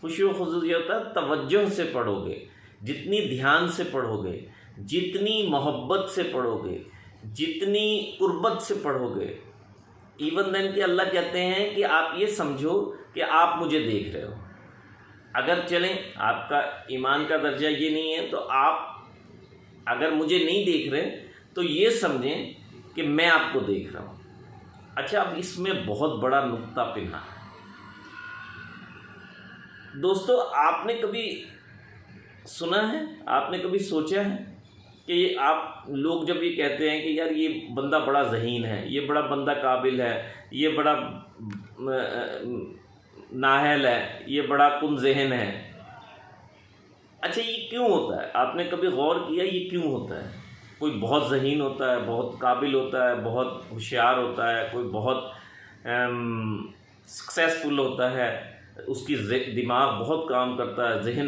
खुशू खुजू ये होता है तवज्जो से पढ़ोगे, जितनी ध्यान से पढ़ोगे, जितनी मोहब्बत से पढ़ोगे, जितनी कुर्बत से पढ़ोगे, इवन देन कि अल्लाह कहते हैं कि आप ये समझो कि आप मुझे देख रहे हो। अगर चलें आपका ईमान का दर्जा ये नहीं है तो आप अगर मुझे नहीं देख रहे तो ये समझें कि मैं आपको देख रहा हूँ। अच्छा, अब इसमें बहुत बड़ा नुक्ता पिना है दोस्तों। आपने कभी सुना है, आपने कभी सोचा है कि आप लोग जब ये कहते हैं कि यार ये बंदा बड़ा ज़हीन है, ये बड़ा बंदा काबिल है, ये बड़ा नाहल है, ये बड़ा कुन ज़हन है। अच्छा, ये क्यों होता है? आपने कभी गौर किया ये क्यों होता है? कोई बहुत ज़हीन होता है, बहुत काबिल होता है, बहुत होशियार होता है, कोई बहुत सक्सेसफुल होता है, उसकी दिमाग बहुत काम करता है, ज़हन